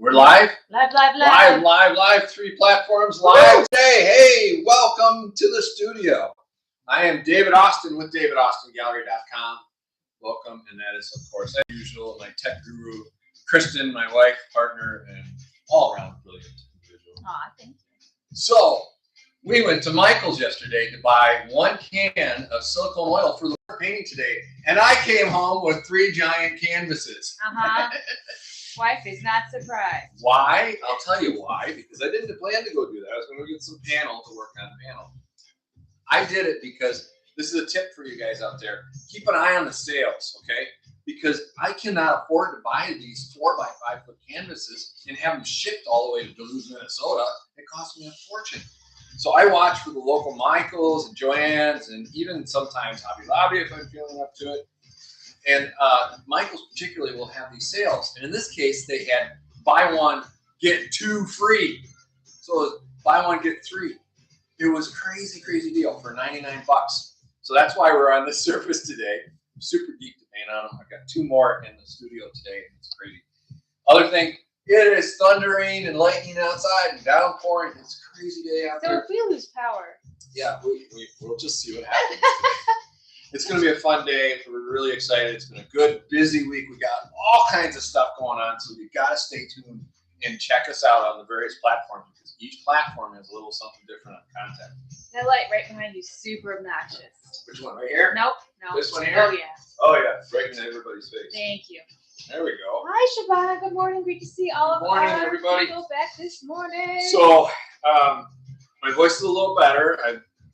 We're live? Live. 3 platforms live today. Hey, welcome to the studio. I am David Austin with DavidAustinGallery.com. Welcome, and that is, of course, as usual, my tech guru, Kristen, my wife, partner, and all-around brilliant individual. Aw, thank you. So, we went to Michael's yesterday to buy 1 can of silicone oil for the painting today, and I came home with 3 giant canvases. Wife is not surprised. Why? I'll tell you why. Because I didn't plan to go do that. I was going to go get some panel to work on panel. I did it because this is a tip for you guys out there. Keep an eye on the sales, okay? Because I cannot afford to buy these 4x5 foot canvases and have them shipped all the way to Duluth, Minnesota. It costs me a fortune. So I watch for the local Michaels and Joann's and even sometimes Hobby Lobby if I'm feeling up to it. And Michael's particularly will have these sales. And in this case, they had buy 1, get 2 free. So buy 1, get 3. It was crazy, crazy deal for 99 bucks. So that's why we're on this surface today. I'm super deep to paint on them. I've got 2 more in the studio today. It's crazy. Other thing, it is thundering and lightning outside and downpouring. It's a crazy day out there. So if we lose power. Yeah, we'll just see what happens. It's going to be a fun day. We're really excited. It's been a good, busy week. We got all kinds of stuff going on, so you got to stay tuned and check us out on the various platforms because each platform has a little something different on content. That light right behind you is super obnoxious. Which one? Right here? Nope. No. This one here? Oh, yeah. Oh, yeah. Right in everybody's face. Thank you. There we go. Hi, Shabana. Good morning. Great to see all of our everybody. people back this morning. So, my voice is a little better.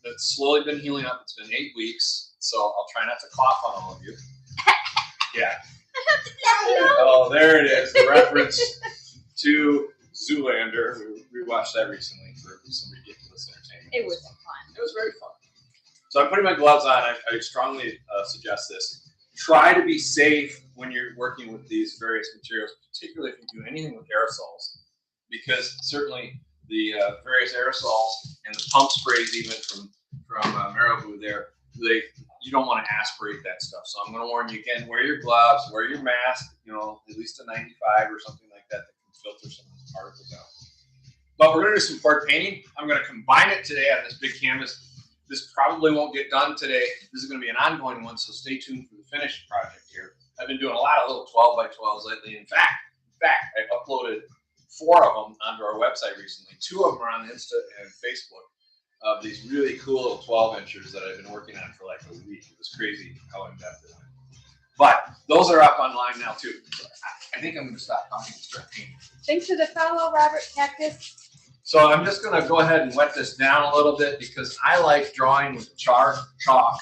It's slowly been healing up. It's been 8 weeks. So I'll try not to cough on all of you. Yeah. Oh, there it is. The reference to Zoolander. We watched that recently for some ridiculous entertainment. It was fun. It was very fun. So I'm putting my gloves on. I strongly suggest this. Try to be safe when you're working with these various materials, particularly if you do anything with aerosols, because certainly the various aerosols and the pump sprays, even from Marabou, you don't want to aspirate that stuff. So I'm going to warn you again, wear your gloves, wear your mask, at least a 95 or something like that can filter some of those particles out. But we're going to do some poured painting. I'm going to combine it today on this big canvas. This probably won't get done today. This is going to be an ongoing one, so stay tuned for the finished project here. I've been doing a lot of little 12x12s lately. In fact, I uploaded 4 of them onto our website recently. 2 of them are on Insta and Facebook. Of these really cool little 12-inchers that I've been working on for like a week. It was crazy how in-depth it went. But those are up online now too. I think I'm going to stop talking and start painting. Thanks for the follow, Robert Cactus. So I'm just going to go ahead and wet this down a little bit because I like drawing with chalk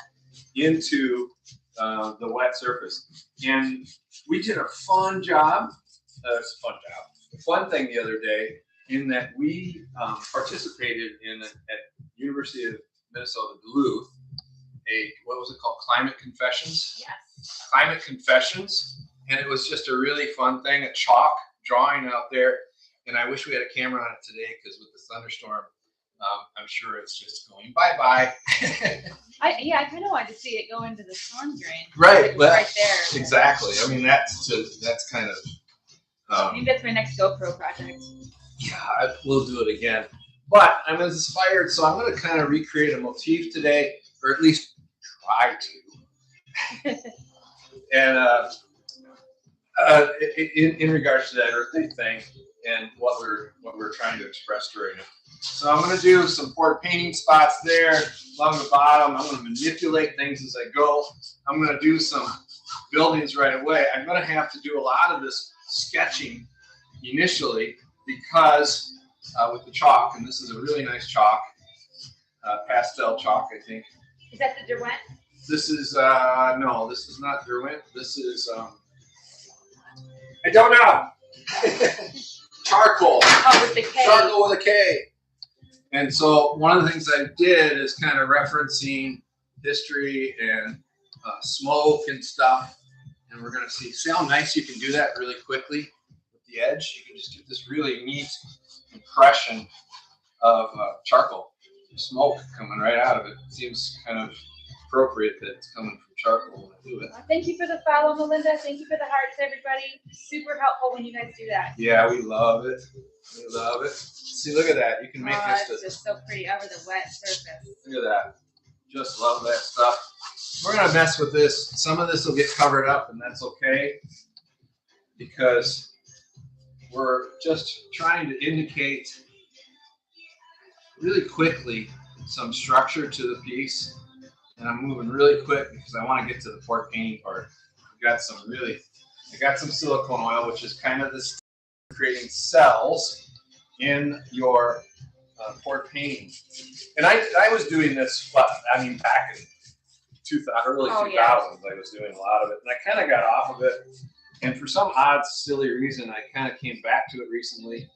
into the wet surface. And we did a fun job. It's a fun job. A fun thing the other day in that we participated at University of Minnesota Duluth, what was it called? Climate Confessions? Yes. Climate Confessions. And it was just a really fun thing, a chalk drawing out there. And I wish we had a camera on it today because with the thunderstorm, I'm sure it's just going bye-bye. I kind of wanted to see it go into the storm drain. Right. Right there. Exactly. I mean, that's kind of... maybe that's my next GoPro project. Yeah, we'll do it again. But I'm inspired, so I'm going to kind of recreate a motif today, or at least try to. And in regards to that earthly thing and what we're trying to express during it. So I'm going to do some poured painting spots there along the bottom. I'm going to manipulate things as I go. I'm going to do some buildings right away. I'm going to have to do a lot of this sketching initially because with the chalk, and this is a really nice chalk, pastel chalk, I think. Is that the Derwent? This is, no, this is not Derwent. This is, I don't know. Charcoal. Oh, with the K. Charcoal with a K. And so one of the things I did is kind of referencing history and smoke and stuff. And we're going to see how nice you can do that really quickly with the edge. You can just get this really neat impression of charcoal, smoke coming right out of it. It seems kind of appropriate that it's coming from charcoal when I do it. Thank you for the follow, Melinda. Thank you for the hearts, everybody. Super helpful when you guys do that. Yeah, we love it. We love it. See, look at that. You can make It's this. just so pretty over the wet surface. Look at that. Just love that stuff. We're gonna mess with this. Some of this will get covered up, and that's okay, because we're just trying to indicate really quickly some structure to the piece. And I'm moving really quick because I want to get to the port painting part. I got some silicone oil, which is kind of this creating cells in your port painting. And I was doing this, back in early 2000s, I was doing a lot of it, and I kind of got off of it. And for some odd, silly reason, I kind of came back to it recently,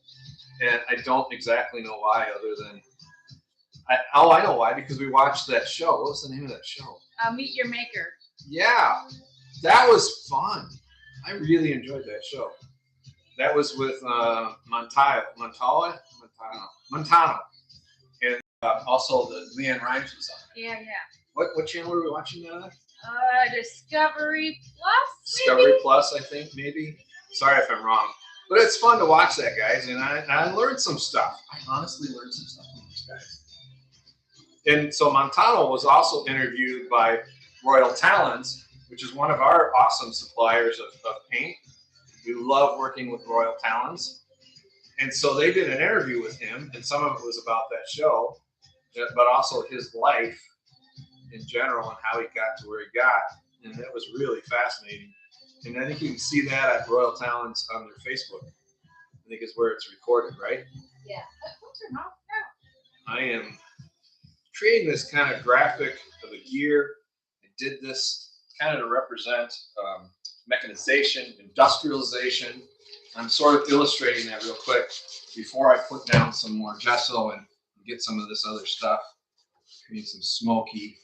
and I don't exactly know why, other than I know why, because we watched that show. What was the name of that show? Meet Your Maker. Yeah, that was fun. I really enjoyed that show. That was with Montano, and also the Leanne Rimes was on it. Yeah. What channel were we watching that on? Discovery Plus. Discovery Plus, I think, maybe. Sorry if I'm wrong, but it's fun to watch that, guys, and I learned some stuff. I honestly learned some stuff from those guys. And so Montano was also interviewed by Royal Talons, which is one of our awesome suppliers of paint. We love working with Royal Talons. And so they did an interview with him, and some of it was about that show, but also his life in general and how he got to where he got. And that was really fascinating. And I think you can see that at Royal Talons on their Facebook. I think is where it's recorded, right? Yeah. I am creating this kind of graphic of a gear. I did this kind of to represent mechanization, industrialization. I'm sort of illustrating that real quick before I put down some more gesso and get some of this other stuff. Create some smoky.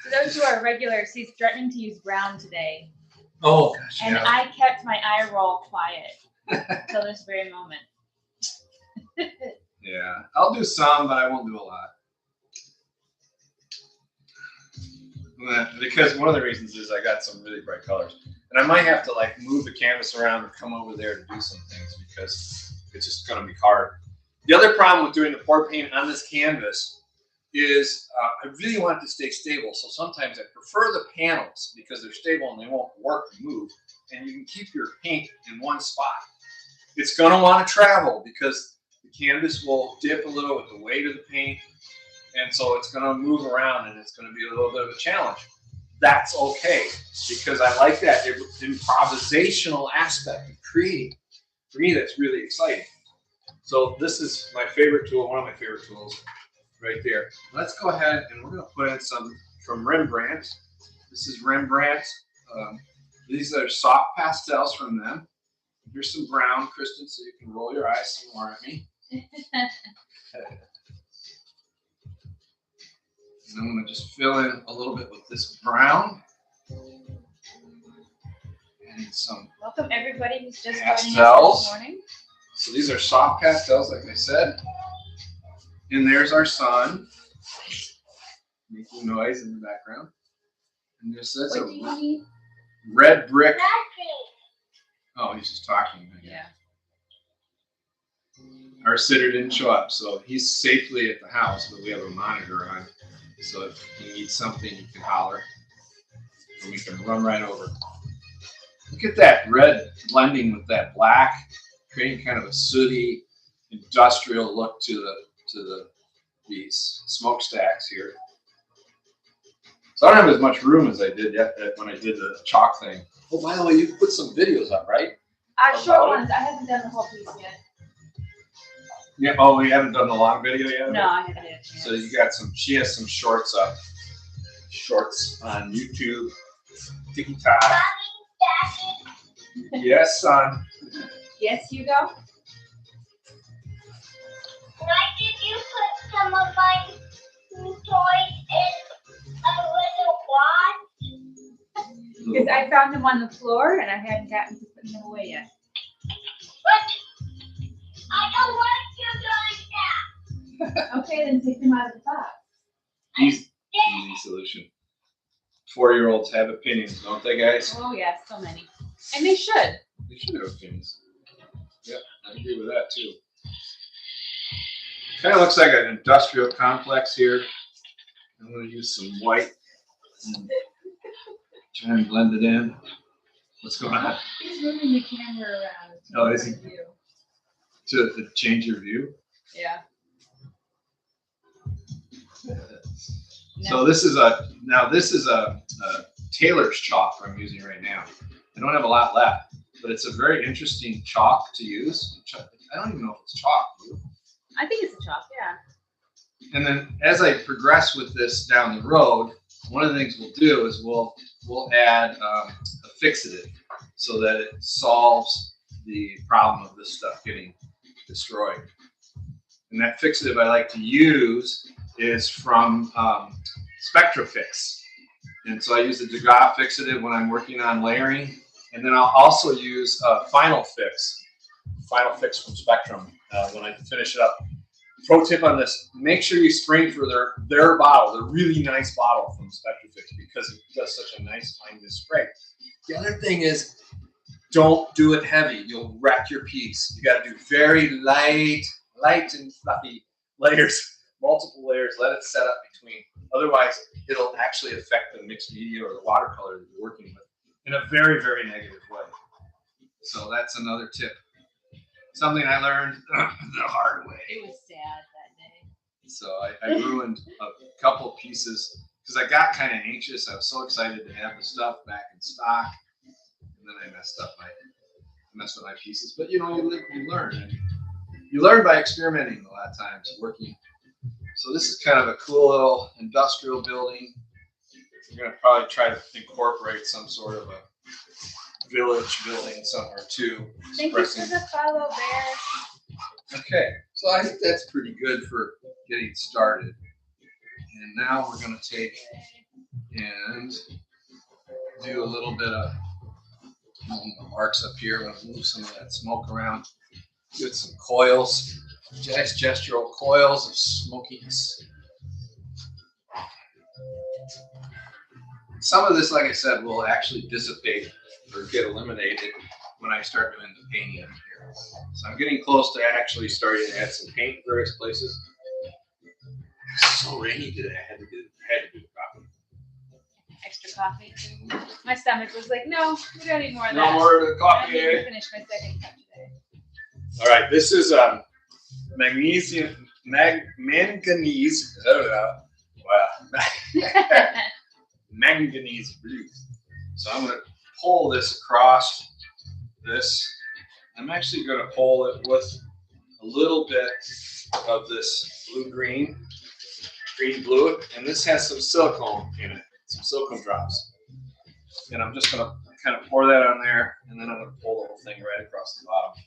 For those who are regulars, he's threatening to use brown today. Oh gosh, and yeah. I kept my eye roll quiet until this very moment. Yeah, I'll do some, but I won't do a lot. Because one of the reasons is I got some really bright colors. And I might have to like move the canvas around or come over there to do some things because it's just going to be hard. The other problem with doing the pour paint on this canvas is I really want it to stay stable. So sometimes I prefer the panels because they're stable and they won't warp and move. And you can keep your paint in one spot. It's going to want to travel because the canvas will dip a little with the weight of the paint. And so it's going to move around and it's going to be a little bit of a challenge. That's okay because I like that improvisational aspect of creating. For me, that's really exciting. So this is my favorite tool, one of my favorite tools right there. Let's go ahead and we're going to put in some from Rembrandt. This is Rembrandt. These are soft pastels from them. Here's some brown, Kristen, so you can roll your eyes some more at me. And I'm going to just fill in a little bit with this brown. And some welcome everybody who's just pastels. joining us this morning. So these are soft pastels, like I said. And there's our sun, making noise in the background. And that's a red brick. Oh, he's just talking. Yeah. Our sitter didn't show up, so he's safely at the house, but we have a monitor on. So if he needs something, you can holler, and we can run right over. Look at that red blending with that black, creating kind of a sooty, industrial look to these smokestacks here. So I don't have as much room as I did when I did the chalk thing. Oh, by the way, you put some videos up, right? Short ones. I haven't done the whole piece yet. Yeah. Oh, we haven't done the long video yet? No, I haven't yet. So you got some, she has some shorts up. Shorts on YouTube. TikTok. Yes, son. Yes, Hugo? Why did you put some of my toys in a little wad? Because I found them on the floor and I hadn't gotten to putting them away yet. But I don't want you like that. Okay, then take them out of the box. Easy solution. 4-year-olds have opinions, don't they, guys? Oh yeah, so many. And they should. They should have opinions. Yep, I agree with that too. Kind of looks like an industrial complex here. I'm going to use some white and try and blend it in. What's going on? He's moving the camera around. Oh, is he? To change your view? Yeah. So this is a Taylor's chalk I'm using right now. I don't have a lot left, but it's a very interesting chalk to use. I don't even know if it's chalk. I think it's a chalk, yeah. And then as I progress with this down the road, one of the things we'll do is we'll add a fixative so that it solves the problem of this stuff getting destroyed. And that fixative I like to use is from Spectrafix. And so I use the Degas fixative when I'm working on layering. And then I'll also use Final Fix from Spectrum when I finish it up. Pro tip on this, make sure you spring for their bottle, the really nice bottle from Spectrafix, because it does such a nice fineness spray. The other thing is, don't do it heavy. You'll wreck your piece. You got to do very light and fluffy layers, multiple layers. Let it set up between. Otherwise, it'll actually affect the mixed media or the watercolor that you're working with in a very, very negative way. So that's another tip. Something I learned the hard way. It was sad that day. So I ruined a couple pieces because I got kind of anxious. I was so excited to have the stuff back in stock, and then I messed with my pieces. But you know, you learn. And you learn by experimenting a lot of times, working. So this is kind of a cool little industrial building. We're going to probably try to incorporate some sort of a village building somewhere too. Thank you for the follow, Bear. Okay, so I think that's pretty good for getting started. And now we're going to take and do a little bit of marks up here. I'm going to move some of that smoke around. Get some coils, nice gestural coils of smokiness. Some of this, like I said, will actually dissipate or get eliminated when I start doing the painting up here. So I'm getting close to actually starting to add some paint in various places. It's so rainy today. I had to do the coffee. Extra coffee. My stomach was like, no, we don't need more of that. No more of the coffee. I didn't even finish my second cup today. All right, this is manganese. Manganese blue. So I'm going to pull this across this. I'm actually going to pull it with a little bit of this green blue, and this has some silicone in it, some silicone drops. And I'm just going to kind of pour that on there, and then I'm going to pull the whole thing right across the bottom.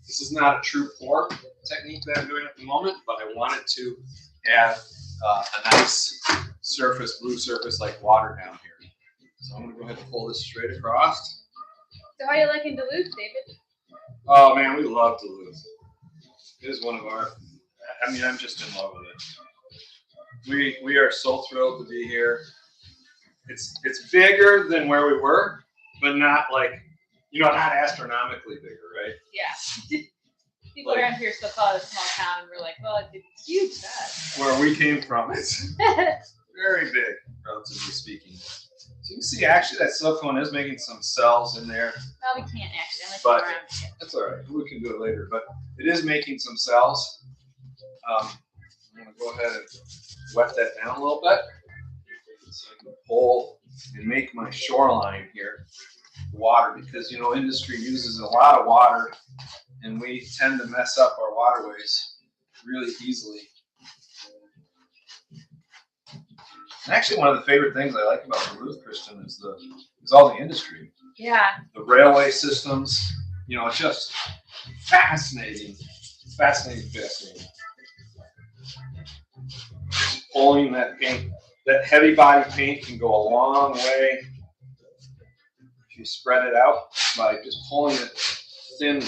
This is not a true pour technique that I'm doing at the moment, but I wanted to have a nice surface, blue surface like water down here. So I'm going to go ahead and pull this straight across. So how are you liking Duluth, David? Oh man, we love Duluth. It is one of our, I mean, I'm just in love with it. We are so thrilled to be here. It's bigger than where we were, but not like, you know, not astronomically bigger, right? Yeah. People around here still call it a small town, and we're like, well, it's huge. Where we came from, it's very big, relatively speaking. So you can see, actually, that silicone is making some cells in there. Well, we can't actually, unless But you're around here. that's all right. We can do it later. But it is making some cells. I'm going to go ahead and wet that down a little bit. So I can pull and make my shoreline here water, because, you know, industry uses a lot of water, and we tend to mess up our waterways really easily. And actually, one of the favorite things I like about Duluth, Kristen, is all the industry. Yeah. The railway systems, you know, it's just fascinating. Fascinating. Pulling that paint, that heavy body paint can go a long way if you spread it out by just pulling it thinly.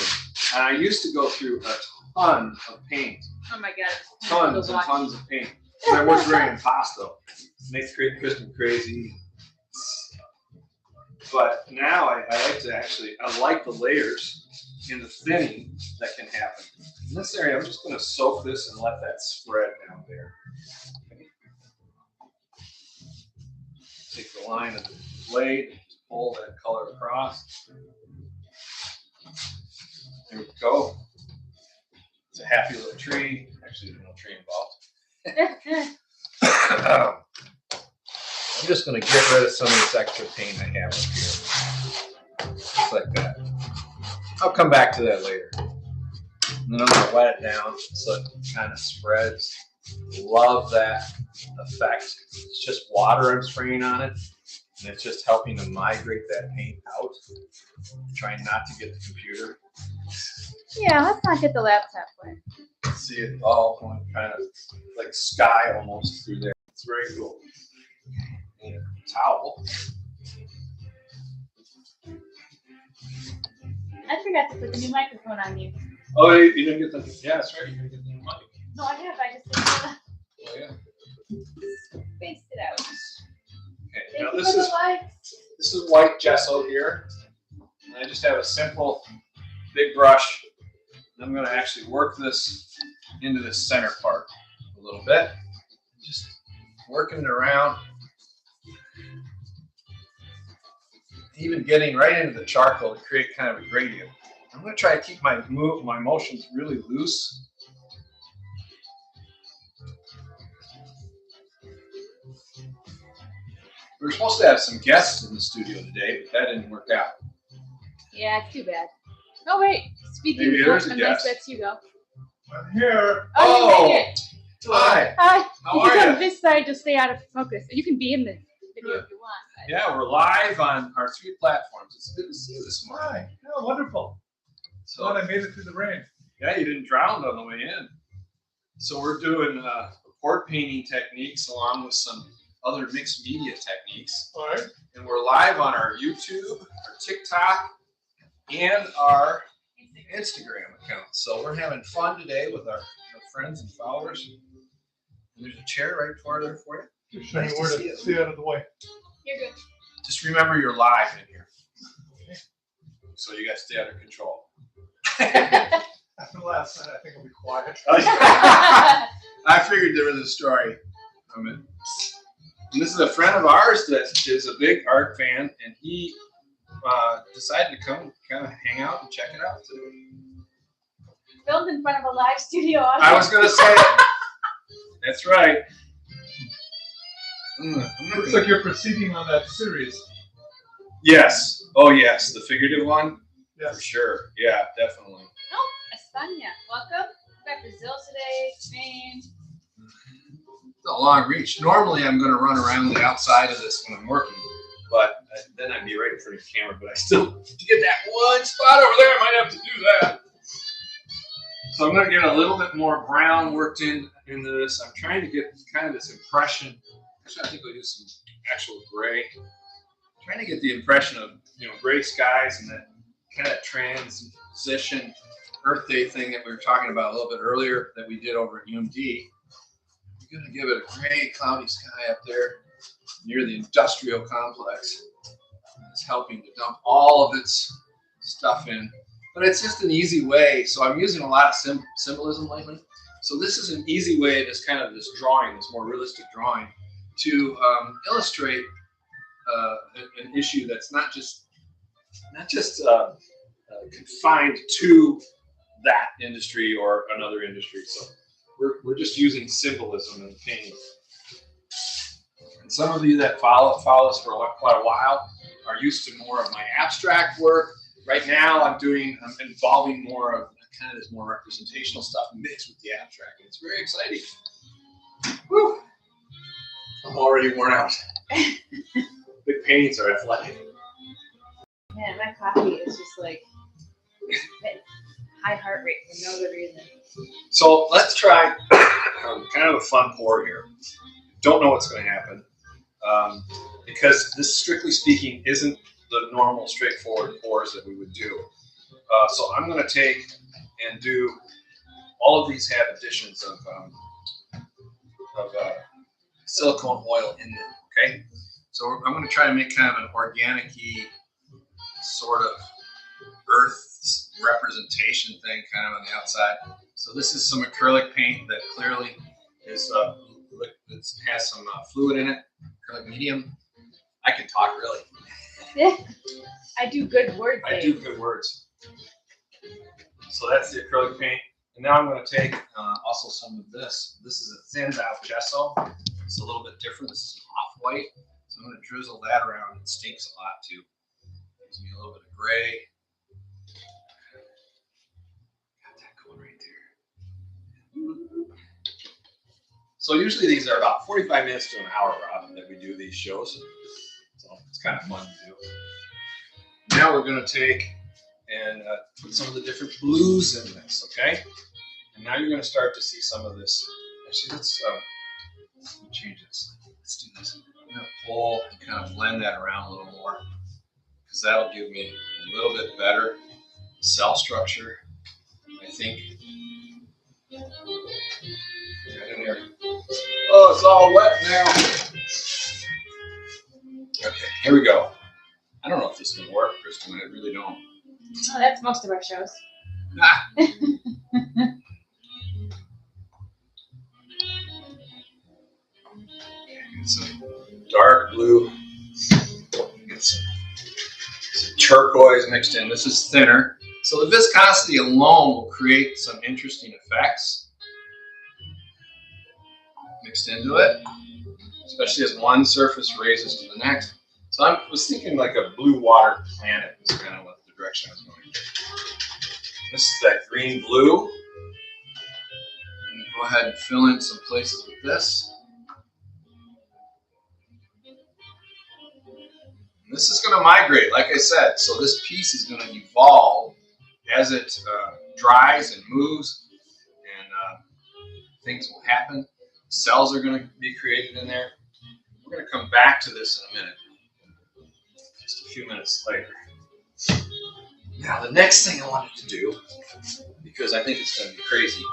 And I used to go through a ton of paint. Oh my God. Tons and tons of paint. I worked very impasto. Makes Kristen crazy. But now I like to actually, I like the layers in the thinning that can happen. In this area, I'm just going to soak this and let that spread down there. Okay. Take the line of the blade, pull that color across. There we go. It's a happy little tree. Actually, there's no tree involved. I'm just going to get rid of some of this extra paint I have up here. Just like that. I'll come back to that later. And then I'm going to wet it down so it kind of spreads. Love that effect. It's just water I'm spraying on it. And it's just helping to migrate that paint out. Trying not to get the computer. Yeah, let's not get the laptop wet. See it all going kind of like sky almost through there. It's very cool. And a towel. I forgot to put the new microphone on you. Oh, you didn't get the, yeah, that's right, you didn't get the new mic. No, I have. I just didn't Oh, yeah. spaced it out. Okay, Thank now you this for is, the likes. this is white gesso here. And I just have a simple big brush. I'm going to actually work this into the center part a little bit. Just working it around. Even getting right into the charcoal to create kind of a gradient. I'm going to try to keep my motions really loose. We were supposed to have some guests in the studio today, but that didn't work out. Yeah, it's too bad. Oh wait, speaking Maybe of there's a nice guest. bets, you go. I'm here. Oh, you made it. Hi. Hi. How You are can you? on this side to stay out of focus. You can be in the video if you want. But Yeah, we're live on our 3 platforms. It's good to see you this morning. Hi. Oh, wonderful. So, Glad I made it through the rain. yeah, you didn't drown on the way in. So we're doing report painting techniques along with some other mixed media techniques. All right. And we're live on our YouTube, our TikTok, and our Instagram account. So we're having fun today with our friends and followers. And there's a chair right for there for you. Just show me Nice to where see to you. stay out of the way. you're good. Just remember you're live in here. So you guys stay under control. After last night, I think I'll be quiet. I figured there was a story from it. And this is a friend of ours that is a big art fan, and he decided to come kind of hang out and check it out today. Filmed in front of a live studio audience. I was going to say, that's right. Looks like you're proceeding on that series. Yes. Oh, yes. The figurative one? For Yes. sure. Yeah, definitely. Oh, España. Welcome. We got Brazil today, Spain. It's a long reach. Normally, I'm going to run around the outside of this when I'm working, but then I'd be right in front of the camera. But I still, to get that one spot over there, I might have to do that. So I'm going to get a little bit more brown worked into this. I'm trying to get kind of this impression. Actually, I think we'll do some actual gray. I'm trying to get the impression of, you know, gray skies and that kind of transition Earth Day thing that we were talking about a little bit earlier that we did over at UMD. We're going to give it a gray, cloudy sky up there near the industrial complex. It's helping to dump all of its stuff in. But it's just an easy way. So I'm using a lot of symbolism lately. So this is an easy way, this kind of this drawing, this more realistic drawing, to illustrate an issue that's not just confined to that industry or another industry. So we're just using symbolism in painting. And some of you that follow us for quite a while are used to more of my abstract work. Right now, I'm involving more of kind of this more representational stuff mixed with the abstract. And it's very exciting. Whew. I'm already worn out. Big paintings are athletic. Man, my coffee is just like high heart rate for no good reason. So let's try kind of a fun pour here. Don't know what's going to happen because this, strictly speaking, isn't the normal straightforward pours that we would do. So I'm going to take and do, all of these have additions of silicone oil in them, okay? So I'm going to try to make kind of an organic-y sort of earth representation thing kind of on the outside. So this is some acrylic paint that clearly is has some fluid in it, acrylic medium. I can talk really. Yeah. I do good words. I do good words. So that's the acrylic paint. And now I'm going to take also some of this. This is a thinned out gesso. It's a little bit different. This is off-white. So I'm going to drizzle that around. It stinks a lot too. Gives me a little bit of gray. Got that going right there. So usually these are about 45 minutes to an hour, Rob, that we do these shows. So it's kind of fun to do. Now we're going to take and put some of the different blues in this, okay? And now you're going to start to see some of this. Actually, let's change this. Let's do this. I'm going to pull and kind of blend that around a little more because that'll give me a little bit better cell structure, I think. Right in there. Oh, it's all wet now. Okay, here we go. I don't know if this is going to work, Kristen. I really don't. Oh, that's most of our shows. Ah. Get some dark blue. Get some turquoise mixed in. This is thinner. So the viscosity alone will create some interesting effects mixed into it, especially as one surface raises to the next. So I was thinking like a blue water planet is kind of what the direction I was going. This is that green blue. And go ahead and fill in some places with this. And this is going to migrate, like I said. So this piece is going to evolve as it dries and moves, and things will happen. Cells are going to be created in there. We're going to come back to this in a minute. Just a few minutes later. Now the next thing I wanted to do, because I think it's going to be crazy,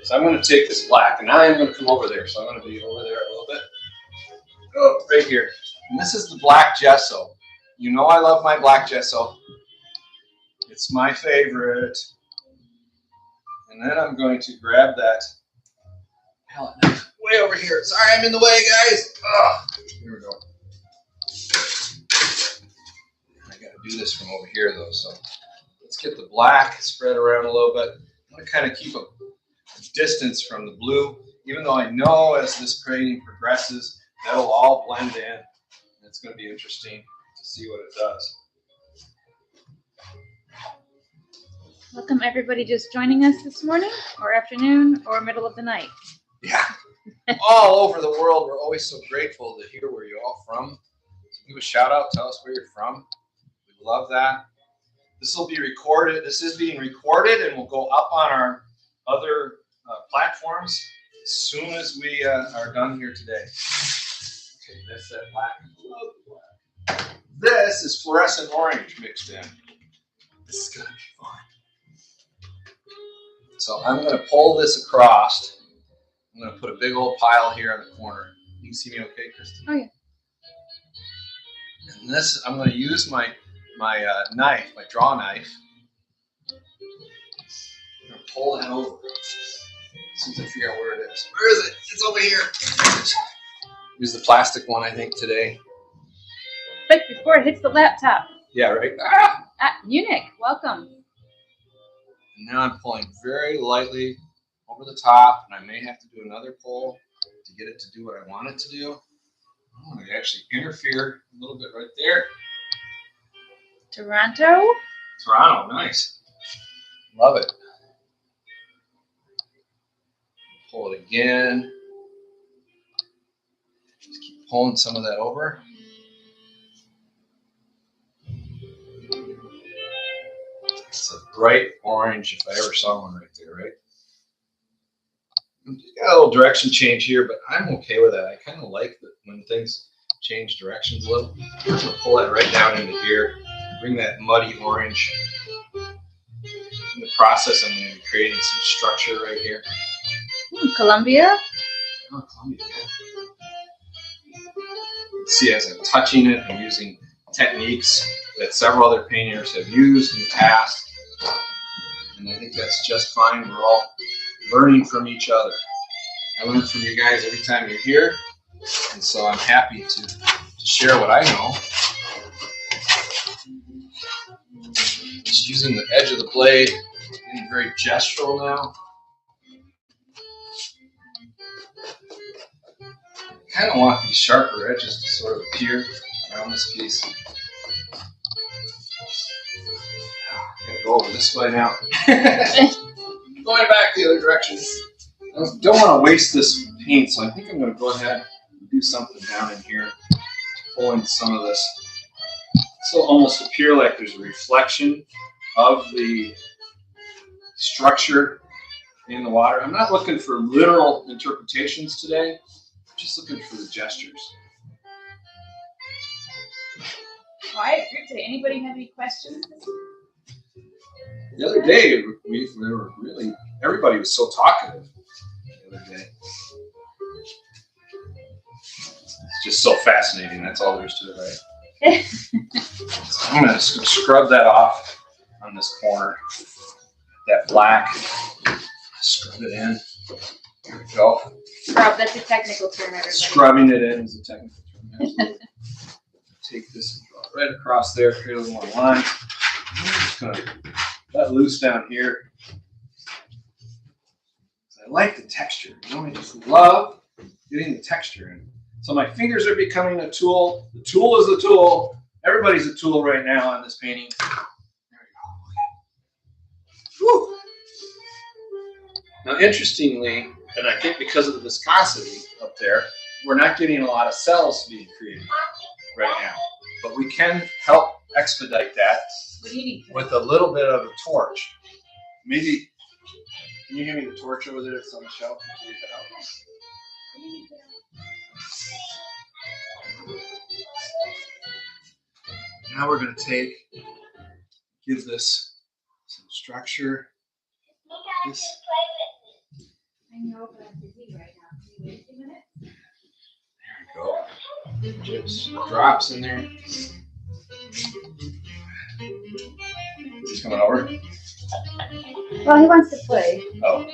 is I'm going to take this black, and now I'm going to come over there. So I'm going to be over there a little bit. Oh, right here. And this is the black gesso. You know I love my black gesso. It's my favorite. And then I'm going to grab that palette knife way over here. Sorry, I'm in the way, guys. Ugh. Here we go. I got to do this from over here, though. So let's get the black spread around a little bit. I'm going to kind of keep a distance from the blue, even though I know as this painting progresses, that'll all blend in. And it's going to be interesting to see what it does. Welcome everybody just joining us this morning or afternoon or middle of the night. Yeah, all over the world. We're always so grateful to hear where you're all from. So give a shout out. Tell us where you're from. We love that. This will be recorded. This is being recorded and will go up on our other platforms as soon as we are done here today. Okay, that's that black. This is fluorescent orange mixed in. This is going to be fun. So I'm going to pull this across. I'm going to put a big old pile here in the corner. You can see me okay, Kristen? Oh, yeah. And this, I'm going to use my knife, my draw knife. I'm going to pull that over. As soon as I figure out where it is. Where is it? It's over here. Use the plastic one, I think, today. Quick, before it hits the laptop. Yeah, right? Ah! Unique, welcome. And now I'm pulling very lightly over the top, and I may have to do another pull to get it to do what I want it to do. I'm going to actually interfere a little bit right there. Toronto. Toronto, nice. Love it. Pull it again. Just keep pulling some of that over. It's a bright orange, if I ever saw one right there, right? Got a little direction change here, but I'm okay with that. I kind of like that when things change directions a little. I'm going to pull that right down into here. Bring that muddy orange. In the process, I'm going to be creating some structure right here. Columbia. Oh, Columbia. See, as I'm touching it, I'm using techniques that several other painters have used in the past. And I think that's just fine. We're all learning from each other. I learn from you guys every time you're here. And so I'm happy to share what I know. Just using the edge of the blade, getting very gestural now. I kind of want these sharper edges to sort of appear around this piece. I'm going to go over this way now. Going back the other direction. I don't want to waste this paint, so I think I'm going to go ahead and do something down in here. Pull in some of this. This will almost appear like there's a reflection of the structure in the water. I'm not looking for literal interpretations today. I'm just looking for the gestures. Quiet group today. Anybody have any questions? The other day, we were really, everybody was so talkative the other day. It's just so fascinating. That's all there is to it, right? So I'm going to scrub that off on this corner. That black. Scrub it in. There we go. Scrub, that's a technical term, everybody. Scrubbing it in is a technical term. Take this and draw it right across there, create a little more line. I'm just going to let loose down here. I like the texture. You know, I just love getting the texture in. So my fingers are becoming a tool. The tool is the tool. Everybody's a tool right now on this painting. There we go. Whew. Now, interestingly, and I think because of the viscosity up there, we're not getting a lot of cells being created right now. But we can help expedite that with a little bit of a torch. Maybe, can you give me the torch over there that's on the shelf? Now we're going to give this some structure. This. I know, but I'm busy right now. Can you wait a minute? There we go. Just drops in there. He's coming over. Well, he wants to play. Oh.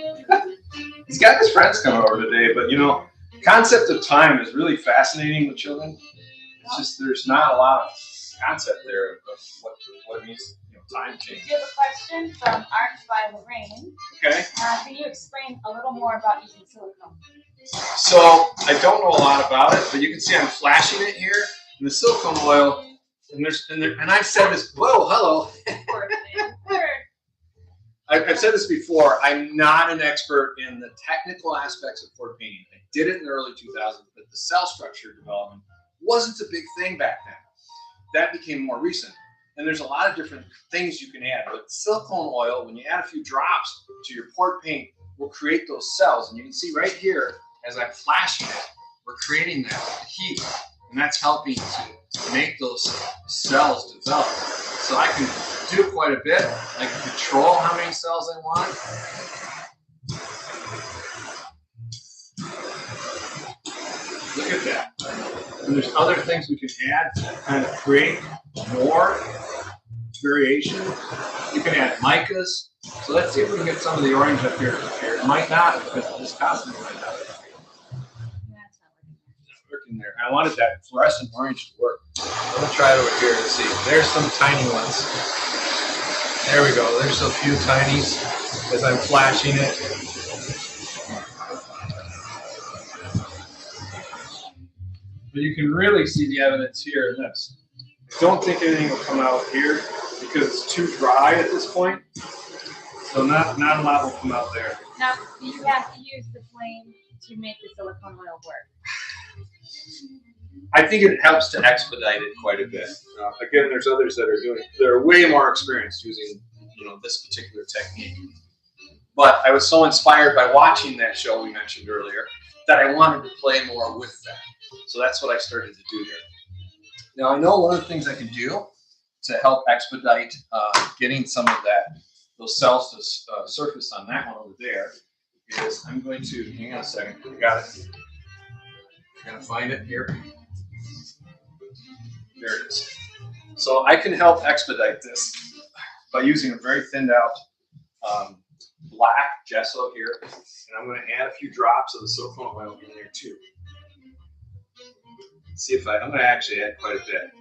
He's got his friends coming over today, but you know, the concept of time is really fascinating with children. It's just there's not a lot of concept there of what it means, you know, time change. We have a question from Art by Lorraine. Okay. Can you explain a little more about using silicone? So I don't know a lot about it, but you can see I'm flashing it here in the silicone oil, and I've said this. Whoa, hello. I've said this before. I'm not an expert in the technical aspects of pour painting. I did it in the early 2000s, but the cell structure development wasn't a big thing back then. That became more recent. And there's a lot of different things you can add. But silicone oil, when you add a few drops to your poured paint, will create those cells. And you can see right here, as I'm flashing it, we're creating that heat. And that's helping to make those cells develop. So I can do quite a bit. I can control how many cells I want. Look at that. And there's other things we can add to kind of create more variation. You can add micas. So let's see if we can get some of the orange up here. It might not, because this costume might not. Working there. I wanted that fluorescent orange to work. I'm going to try it over here and see. There's some tiny ones. There we go. There's a few tinies as I'm flashing it. But you can really see the evidence here in this. I don't think anything will come out here because it's too dry at this point. So not a lot will come out there. Now, you have to use the flame to make the silicone oil work. I think it helps to expedite it quite a bit. Again, there's others that are way more experienced using, this particular technique. But I was so inspired by watching that show we mentioned earlier that I wanted to play more with that. So that's what I started to do here. Now I know one of the things I can do to help expedite getting some of those cells to surface on that one over there is I'm going to, hang on a second, I got it. I'm going to find it here. There it is. So I can help expedite this by using a very thinned out black gesso here. And I'm going to add a few drops of the silicone oil in there too. See if I'm going to actually add quite a bit.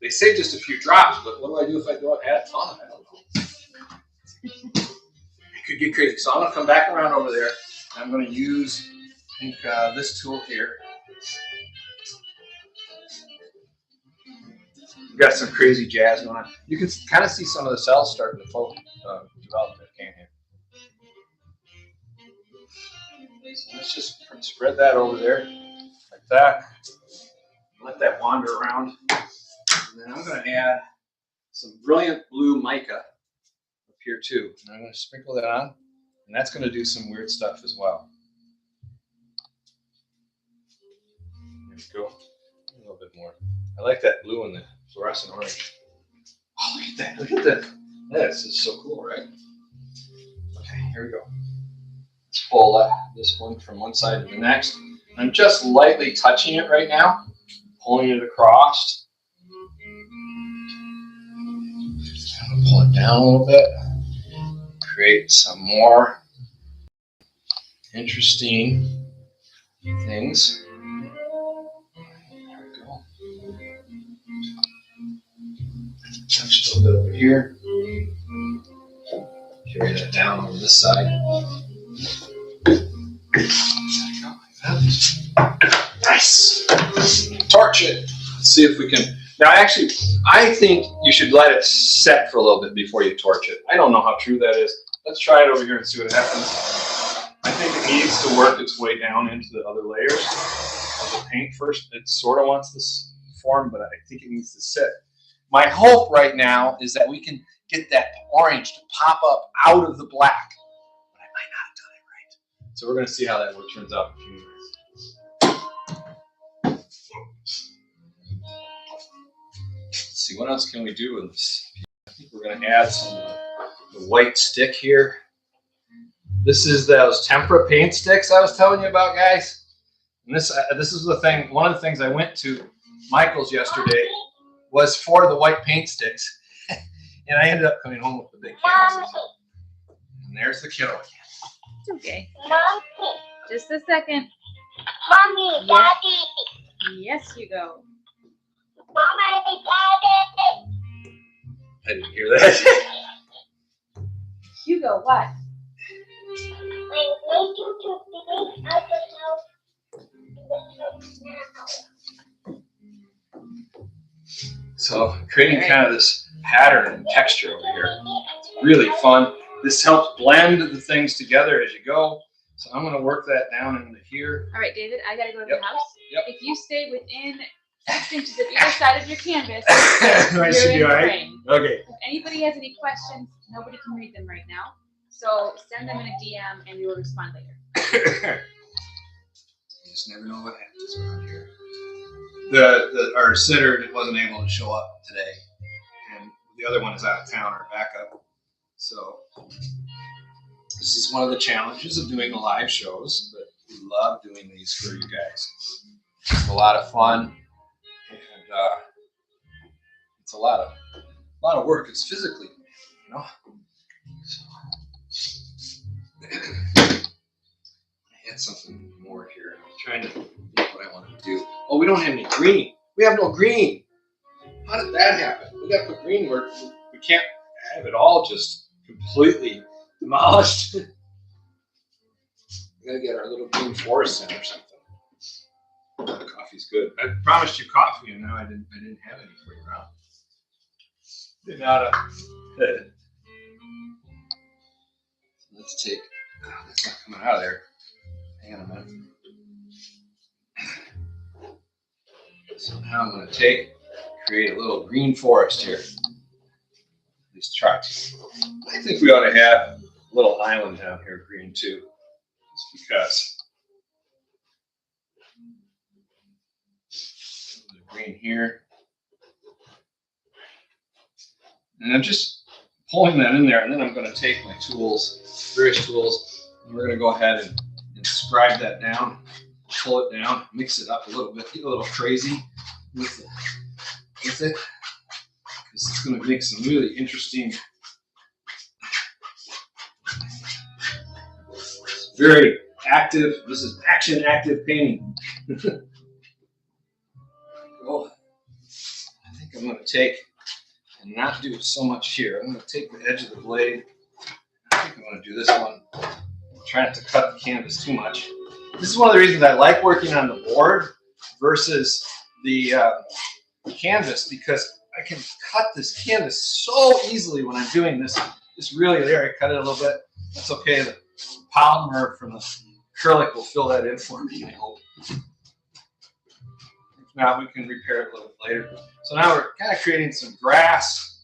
They say just a few drops, but what do I do if I go add a ton? I don't know. It could get crazy. So I'm going to come back around over there. And I'm going to use, I think, this tool here. We've got some crazy jazz going on. You can kind of see some of the cells starting to develop there, can't you? So let's just spread that over there like that. Let that wander around. And then I'm going to add some brilliant blue mica up here too. And I'm going to sprinkle that on. And that's going to do some weird stuff as well. There we go. A little bit more. I like that blue and the fluorescent orange. Oh, look at that. Look at that. This is so cool, right? Okay, here we go. Let's pull this one from one side to the next. I'm just lightly touching it right now, pulling it across. I'm going to pull it down a little bit. Create some more interesting things. There we go. Touch it a little bit over here. Carry that down over this side. There we go. Nice. Torch it. Let's see if we can. Now, actually, I think you should let it set for a little bit before you torch it. I don't know how true that is. Let's try it over here and see what happens. I think it needs to work its way down into the other layers of the paint first. It sort of wants this form, but I think it needs to sit. My hope right now is that we can get that orange to pop up out of the black. But I might not have done it right. So we're going to see how that turns out in a few minutes. Let's see, what else can we do with this? I think we're going to add some of the white stick here. This is those tempera paint sticks I was telling you about, guys. And this is the thing. One of the things I went to Michael's yesterday was for the white paint sticks, and I ended up coming home with the big canvases. And there's the kiddo again. It's okay. Mommy, Just a second. Mommy, Daddy. Yes, you go. Mommy, Daddy. I didn't hear that. Hugo, what? I need you to finish out the house now. So creating kind of this pattern and texture over here. It's really fun. This helps blend the things together as you go. So I'm going to work that down into here. All right, David, I got to go to Yep. the house. Yep. If you stay within 6 inches of either side of your canvas, I should be you're all in the right. frame. Okay. If anybody has any questions, nobody can read them right now. So send them in a DM and we will respond later. You just never know what happens around here. Our sitter wasn't able to show up today, and the other one is out of town, our backup. So this is one of the challenges of doing the live shows, but we love doing these for you guys. It's a lot of fun, and it's a lot of work. It's physically, you know. I had something more here. I'm trying to think what I want to do. Oh, we don't have any green. We have no green. How did that happen? We got to put green where we can't have it all just completely demolished. We got to get our little green forest in or something. Coffee's good. I promised you coffee, and now I didn't have any for you, Rob. Didn't know how to. Let's take. Oh, that's not coming out of there. Hang on a minute. So now I'm going to create a little green forest here. At least try to. I think we ought to have a little island down here, green too, just because. A little green here, and I'm just pulling that in there, and then I'm going to take my tools, various tools, and we're going to go ahead and scribe that down, pull it down, mix it up a little bit, get a little crazy with it. This is going to make some really interesting, very active. This is action active painting. Well, I think I'm going to take and not do so much here. I'm going to take the edge of the blade. I think I'm going to do this one. Try not to cut the canvas too much. This is one of the reasons I like working on the board versus the canvas, because I can cut this canvas so easily when I'm doing this. Just really there, I cut it a little bit. That's okay. The polymer from the acrylic will fill that in for me, I hope. If not, we can repair it a little bit later. So now we're kind of creating some grass.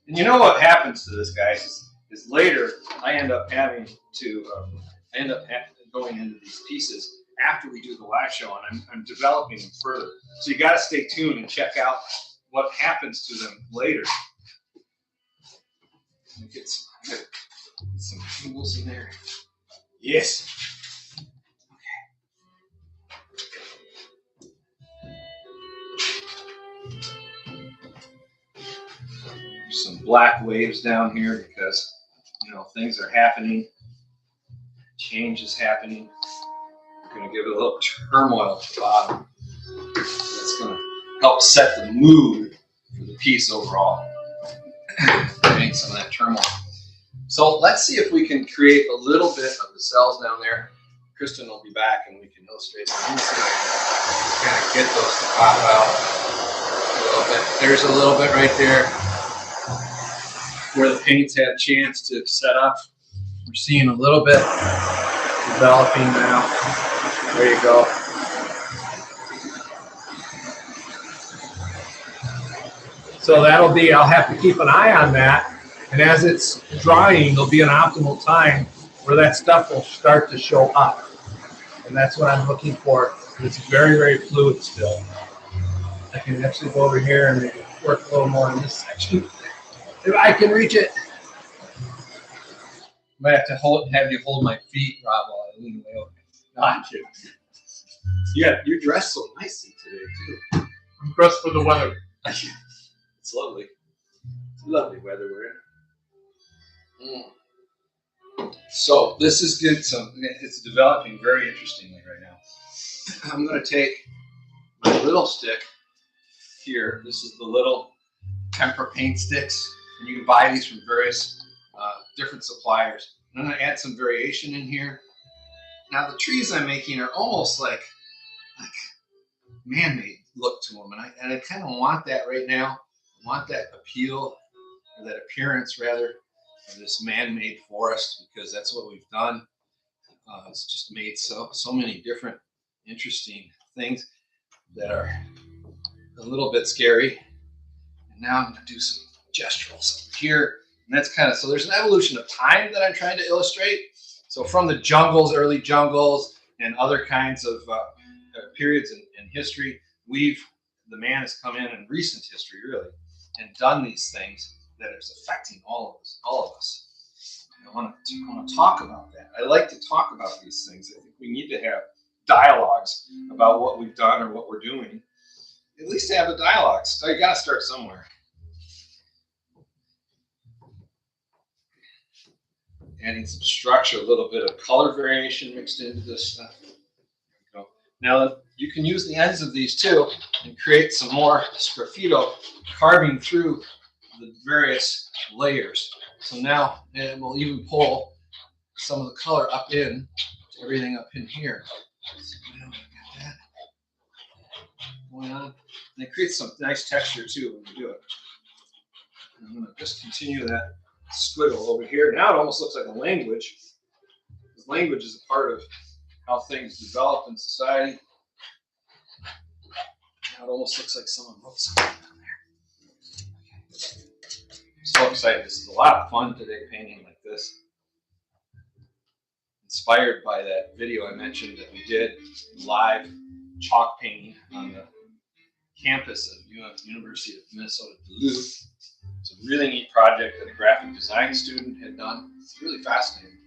And you know what happens to this, guys, is later I end up having to, going into these pieces after we do the live show, and I'm developing them further. So you got to stay tuned and check out what happens to them later. Get some tools in there. Yes. There's some black waves down here because, you know, things are happening. Change is happening. We're going to give it a little turmoil at the bottom. That's going to help set the mood for the piece overall. Creating some of that turmoil. So let's see if we can create a little bit of the cells down there. Kristen will be back and we can illustrate them. Let me see if I can kind of get those to pop out a little bit. There's a little bit right there where the paints had a chance to set up. We're seeing a little bit developing now. There you go. So that'll be, I'll have to keep an eye on that. And as it's drying, there'll be an optimal time where that stuff will start to show up. And that's what I'm looking for. It's very, very fluid still. I can actually go over here and maybe work a little more in this section. If I can reach it. Might have to have you hold my feet, Rob, while I lean away over. Not you. Yeah, you're dressed so nicely today too. I'm dressed for the weather. It's lovely. It's lovely weather we're in. So this is good. It's developing very interestingly right now. I'm going to take my little stick here. This is the little tempera paint sticks, and you can buy these from various different suppliers. And I'm going to add some variation in here. Now the trees I'm making are almost like man-made look to them, and I kind of want that right now. I want that appeal, or that appearance rather, of this man-made forest, because that's what we've done. It's just made so many different interesting things that are a little bit scary. And now I'm going to do some gesturals over here. And that's kind of, so there's an evolution of time that I'm trying to illustrate. So from the jungles, early jungles, and other kinds of periods in history, the man has come in recent history really, and done these things that is affecting all of us. I want to talk about that. I like to talk about these things. I think we need to have dialogues about what we've done or what we're doing. At least have a dialogue. So you got to start somewhere. Adding some structure, a little bit of color variation mixed into this stuff. There we go. Now you can use the ends of these too and create some more sgraffito carving through the various layers. So now it will even pull some of the color up in to everything up in here. So now we got that going on. And it creates some nice texture too when you do it. And I'm going to just continue that squiggle over here. Now it almost looks like a language, because language is a part of how things develop in society. Now it almost looks like someone wrote something down there. I'm so excited. This is a lot of fun today, painting like this. Inspired by that video I mentioned that we did live chalk painting on the campus of University of Minnesota Duluth. It's a really neat project that a graphic design student had done. It's really fascinating.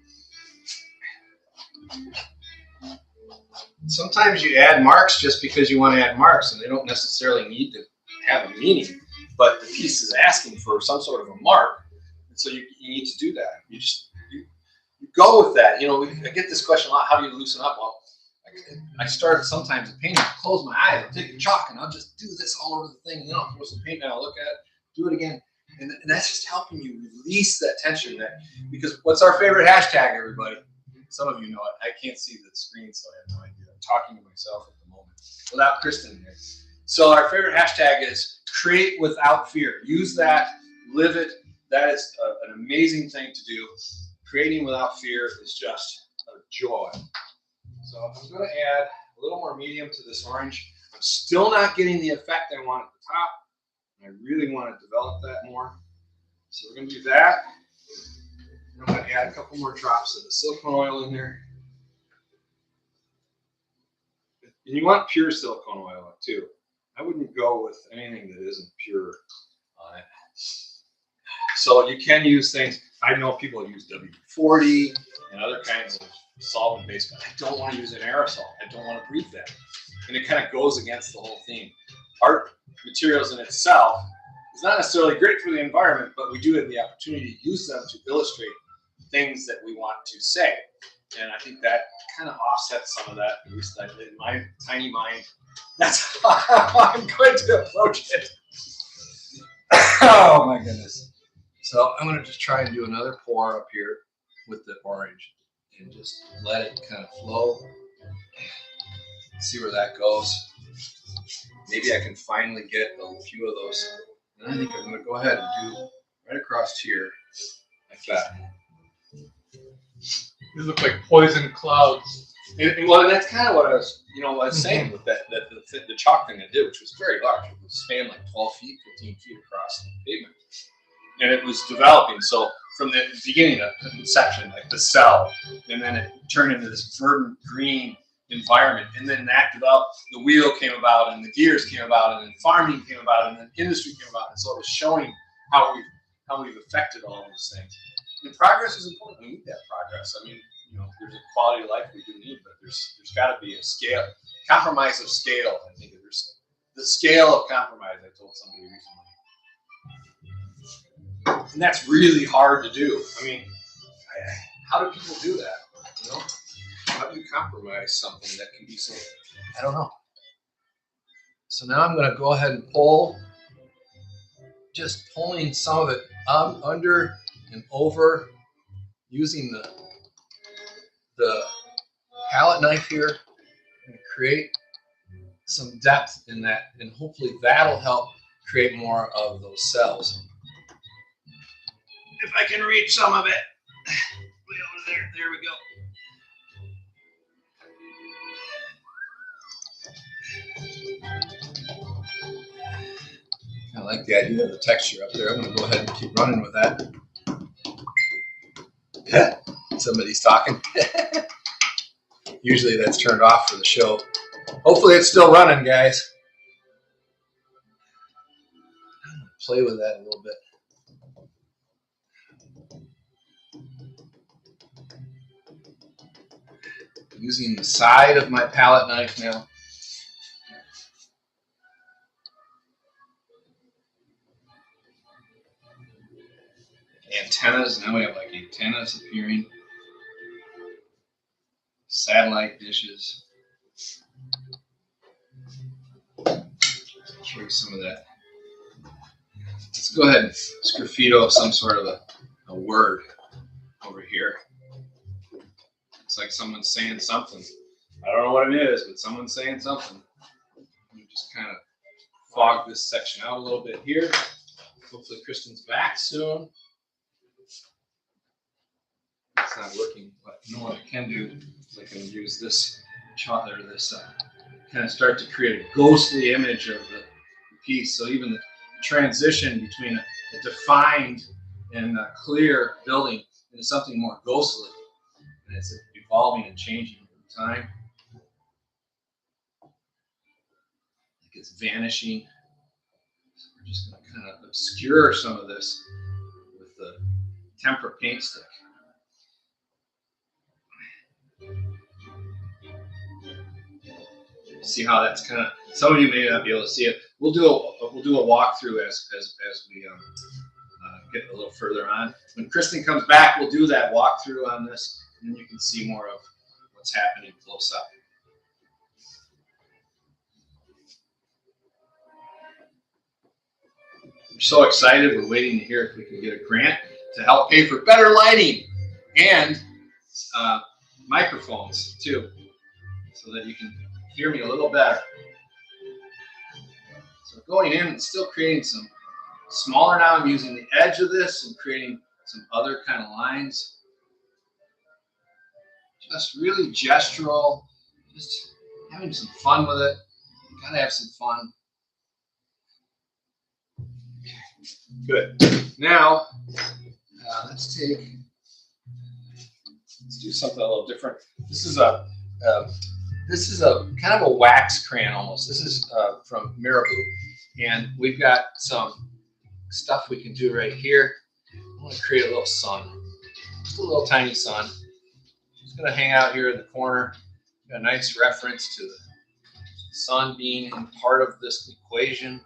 Sometimes you add marks just because you want to add marks, and they don't necessarily need to have a meaning, but the piece is asking for some sort of a mark, and so you need to do that. You go with that. You know, I get this question a lot: how do you loosen up? Well, I start sometimes at painting. I'll close my eyes, I'll take the chalk, and I'll just do this all over the thing, and then I'll throw some paint down, I'll look at it, do it again, and that's just helping you release that tension. Because what's our favorite hashtag, everybody? Some of you know it. I can't see the screen, so I have no idea. I'm talking to myself at the moment without Kristen here. So our favorite hashtag is create without fear. Use that, live it. That is an amazing thing to do. Creating without fear is just a joy. So I'm going to add a little more medium to this orange. I'm still not getting the effect I want at the top. I really want to develop that more. So we're going to do that. I'm going to add a couple more drops of the silicone oil in there. And you want pure silicone oil too. I wouldn't go with anything that isn't pure on it. So you can use things. I know people use WD-40 and other kinds of solvent-based, but I don't want to use an aerosol. I don't want to breathe that. And it kind of goes against the whole theme. Art materials in itself is not necessarily great for the environment, but we do have the opportunity to use them to illustrate things that we want to say. And I think that kind of offsets some of that, at least in my tiny mind. That's how I'm going to approach it. Oh my goodness. So I'm going to just try and do another pour up here with the orange and just let it kind of flow. See where that goes. Maybe I can finally get a few of those. And I think I'm going to go ahead and do right across here like that. These look like poison clouds. Well, that's kind of what I was saying with the chalk thing I did, which was very large. It was spanned like 12 feet, 15 feet across the pavement. And it was developing. So from the beginning of the conception, like the cell, and then it turned into this verdant green environment. And then that developed, the wheel came about, and the gears came about, and then farming came about, and then industry came about. And so it was showing how we've affected all those things. And progress is important. We need that progress. I mean, there's a quality of life we do need, but there's got to be a scale, compromise of scale. I think there's the scale of compromise. I told somebody recently, and that's really hard to do. I mean, how do people do that? How do you compromise something that can be so? I don't know. So now I'm going to go ahead and pull, just pulling some of it under and over, using the palette knife here, and create some depth in that, and hopefully that'll help create more of those cells. If I can reach some of it, way over there, there we go. I like the idea of the texture up there. I'm going to go ahead and keep running with that. Somebody's talking. Usually that's turned off for the show. Hopefully it's still running, guys. I'm going to play with that a little bit. Using the side of my palette knife now. Antennas, now we have like antennas appearing. Satellite dishes. I'll show you some of that. Let's go ahead and sgraffito some sort of a word over here. It's like someone's saying something. I don't know what it is, but someone's saying something. Let me just kind of fog this section out a little bit here. Hopefully Kristen's back soon. It's not working, but you know what I can do is I can use this chalk or this kind of start to create a ghostly image of the piece. So even the transition between a defined and a clear building into something more ghostly, and it's evolving and changing over time. Like it's vanishing. So we're just going to kind of obscure some of this with the tempera paint stick. See how that's kind of, some of you may not be able to see it. We'll do a walkthrough as we get a little further on. When Kristen comes back, we'll do that walkthrough on this, and then you can see more of what's happening close up. We're so excited. We're waiting to hear if we can get a grant to help pay for better lighting and microphones too, so that you can hear me a little better. So going in and still creating some smaller now. I'm using the edge of this and creating some other kind of lines. Just really gestural, just having some fun with it. Gotta have some fun. Good. Now, let's do something a little different. This is a kind of a wax crayon almost. This is from Marabou, and we've got some stuff we can do right here. I want to create a little sun, just a little tiny sun. It's going to hang out here in the corner. Got a nice reference to the sun being part of this equation,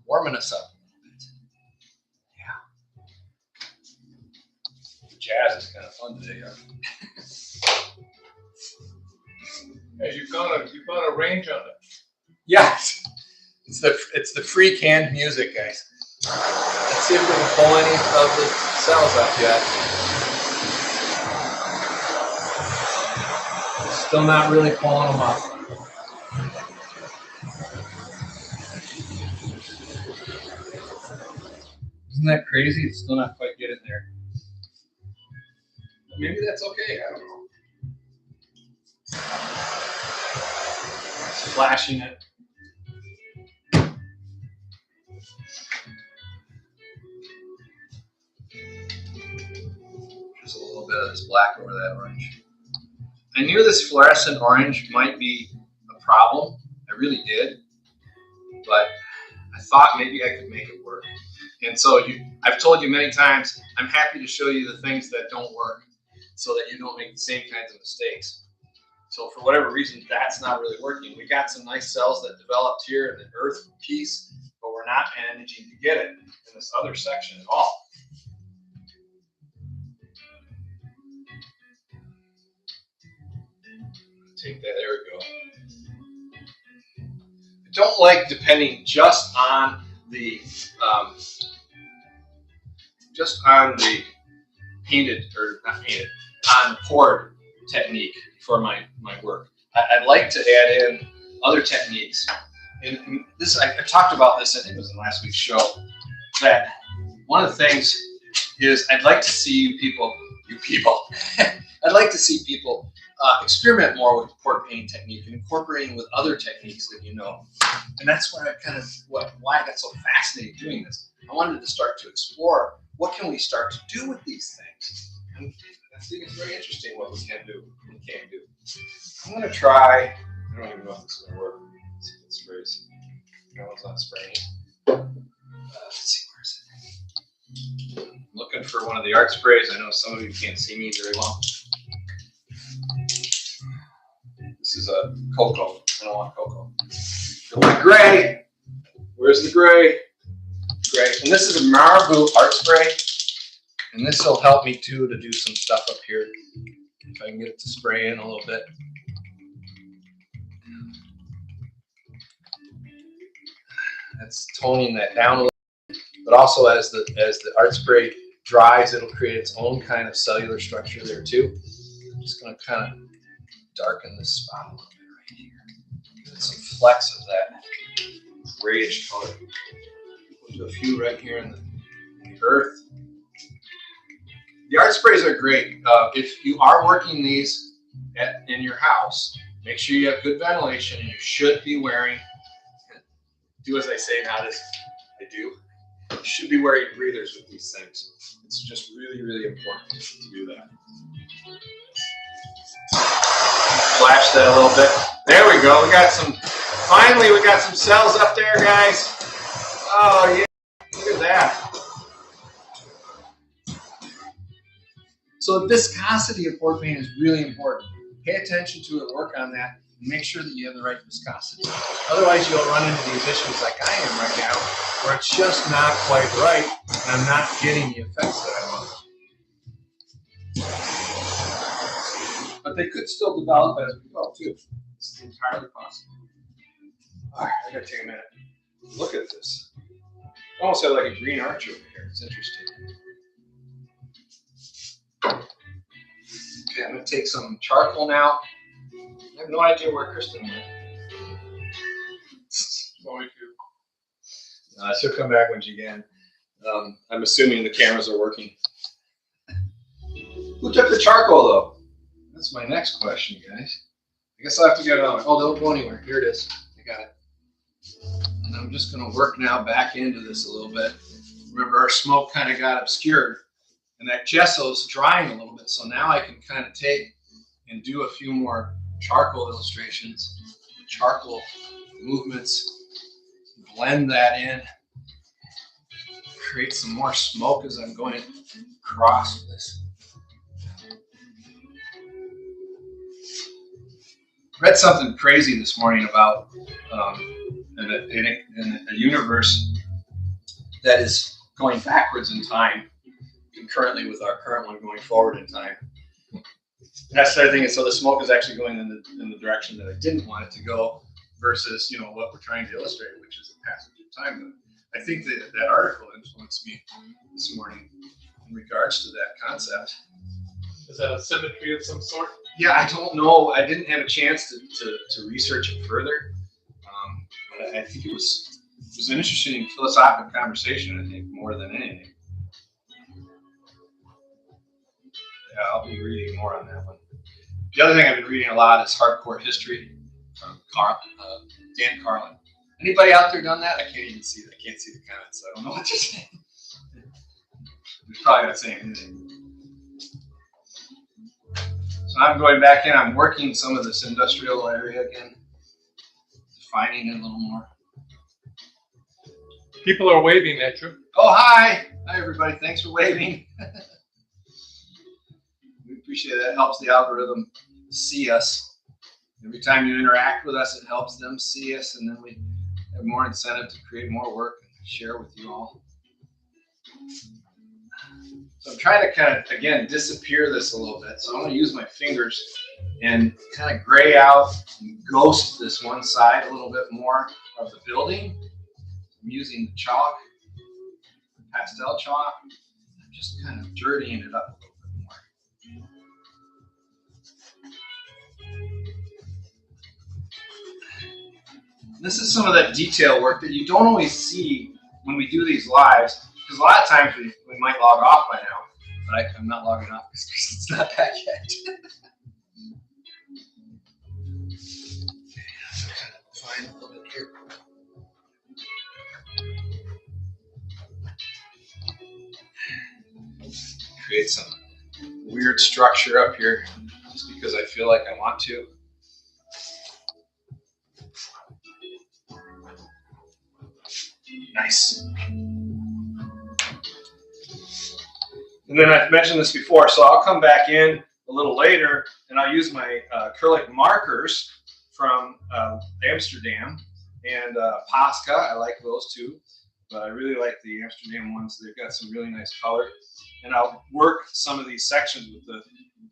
warming us up a little bit. Yeah. The jazz is kind of fun today, huh? Hey, you've got a range on it. Yes. It's the free canned music, guys. Let's see if we can pull any of the cells up yet. Still not really pulling them up. Isn't that crazy? It's still not quite getting there. Maybe that's okay. I don't know. Flashing it. Just a little bit of this black over that orange. I knew this fluorescent orange might be a problem. I really did. But I thought maybe I could make it work. And so I've told you many times, I'm happy to show you the things that don't work so that you don't make the same kinds of mistakes. So for whatever reason, that's not really working. We got some nice cells that developed here in the earth piece, but we're not managing to get it in this other section at all. Take that, there we go. I don't like depending just on the painted, or not painted, on poured technique for my work. I'd like to add in other techniques. And this, I talked about this, I think it was in last week's show, that one of the things is I'd like to see I'd like to see people experiment more with poured painting technique and incorporating with other techniques that you know. And that's why why I got so fascinated doing this. I wanted to start to explore what can we start to do with these things. And I think it's very interesting what we can do and can't do. I'm going to try, I don't even know if this is going to work. Let's see if it sprays. No one's not spraying. Let's see, where is it? I'm looking for one of the art sprays. I know some of you can't see me very well. This is a cocoa. I don't want cocoa. I want gray. Where's the gray? Gray. And this is a Marabou Art Spray. And this will help me too to do some stuff up here. If I can get it to spray in a little bit. That's toning that down a little bit. But also as the art spray dries, it'll create its own kind of cellular structure there too. I'm just going to kind of darken this spot a little bit right here. Give it some flecks of that grayish color. We'll do a few right here in the earth. The art sprays are great. If you are working these in your house, make sure you have good ventilation, and you should be wearing, do as I say, not as I do. You should be wearing breathers with these things. It's just really, really important to do that. Flash that a little bit. There we go. We got some, finally we got some cells up there, guys. Oh yeah, look at that. So the viscosity of poured paint is really important. Pay attention to it, work on that. Make sure that you have the right viscosity. Otherwise, you'll run into these issues like I am right now, where it's just not quite right, and I'm not getting the effects that I want. But they could still develop as we go, too. This is entirely possible. All right, I gotta take a minute. Look at this. I almost have like a green arch over here. It's interesting. Okay, I'm gonna take some charcoal now. I have no idea where Kristen went. She'll come back when she can. I'm assuming the cameras are working. Who took the charcoal, though? That's my next question, guys. I guess I'll have to get it on. Oh, don't go anywhere. Here it is. I got it. And I'm just going to work now back into this a little bit. Remember, our smoke kind of got obscured, and that gesso's drying a little bit. So now I can kind of take and do a few more charcoal illustrations, charcoal movements, blend that in, create some more smoke as I'm going across this. Read something crazy this morning about in a universe that is going backwards in time, concurrently with our current one going forward in time. And I started thinking, so the smoke is actually going in the direction that I didn't want it to go, versus what we're trying to illustrate, which is the passage of time. But I think that article influenced me this morning in regards to that concept. Is that a symmetry of some sort? Yeah, I don't know. I didn't have a chance to research it further. But I think it was an interesting philosophical conversation, I think, more than anything. Yeah, I'll be reading more on that one. The other thing I've been reading a lot is Hardcore History from Dan Carlin. Anybody out there done that? I can't even see that. I can't see the comments, so I don't know what they're saying. They're probably not saying anything. So I'm going back in. I'm working some of this industrial area again, defining it a little more. People are waving at you. Oh, hi. Hi, everybody. Thanks for waving. We appreciate that. It helps the algorithm see us. Every time you interact with us, it helps them see us, and then we have more incentive to create more work and share with you all. So I'm trying to kind of, again, disappear this a little bit. So I'm going to use my fingers and kind of gray out and ghost this one side a little bit more of the building. I'm using the chalk, pastel chalk. I'm just kind of dirtying it up a little bit more. This is some of that detail work that you don't always see when we do these lives, because a lot of times we might log off by now, but I'm not logging off because it's not back yet. Okay, I'm kind of find a little bit here. Create some weird structure up here just because I feel like I want to. Nice. And then I've mentioned this before, so I'll come back in a little later and I'll use my acrylic markers from Amsterdam and Posca. I like those too, but I really like the Amsterdam ones. They've got some really nice color. And I'll work some of these sections with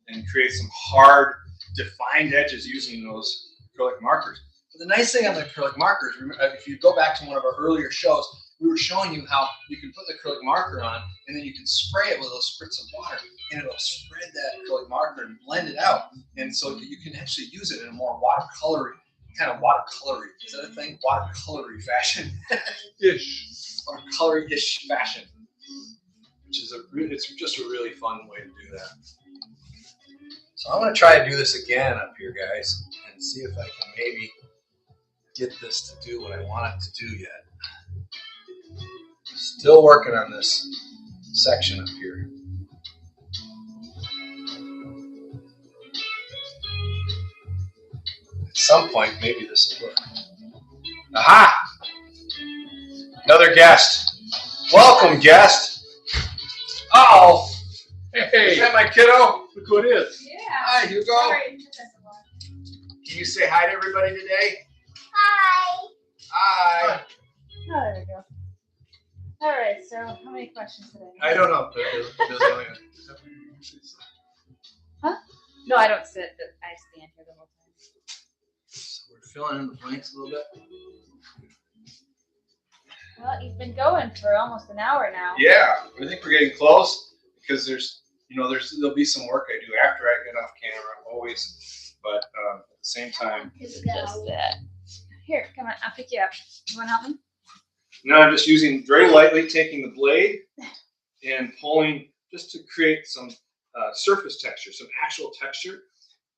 and create some hard defined edges using those acrylic markers. But the nice thing on the acrylic markers, if you go back to one of our earlier shows, we were showing you how you can put the acrylic marker on and then you can spray it with those spritz of water and it'll spread that acrylic marker and blend it out. And so you can actually use it in a more watercolory, kind of watercolory, is that a thing? Watercolory fashion. Ish. Watercolory-ish fashion. Which is it's just a really fun way to do that. So I'm going to try to do this again up here, guys, and see if I can maybe get this to do what I want it to do yet. Still working on this section up here. At some point, maybe this will work. Aha! Another guest. Welcome, guest. Uh-oh. Hey, is that my kiddo? look who it is. Yeah. Hi, Hugo. Sorry. Can you say hi to everybody today? Hi. Hi. Oh, there we go. All right, so how many questions today? I don't know. No, I don't sit. I stand here the whole time. So we're filling in the blanks a little bit. Well, you've been going for almost an hour now. Yeah, I think we're getting close because there'll be some work I do after I get off camera always, but at the same time. Just that. Here, come on, I'll pick you up. You want to help me? Now I'm just using very lightly, taking the blade and pulling just to create some surface texture, some actual texture